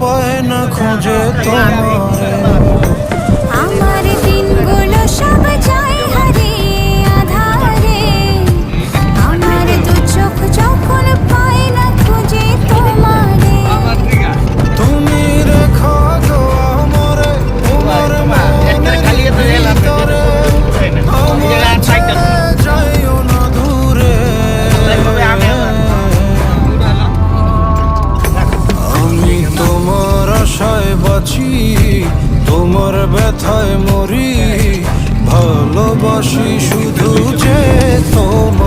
পায় না খুঁজে তোমারে। আমার দিনগুলো সব যায় হারিয়ে আধারে, আমার দু চোখ যখন পায় না খুঁজে তোমারে। তুমি রেখো গো আমরে তোমার মনের ভিতরে, আমার ছেড়ে যাইও না দূরে। আমি তোমার আশায় বাঁচি, তোমার ব্যথায় মরি, ভালোবাসি শুধু যে তোমার।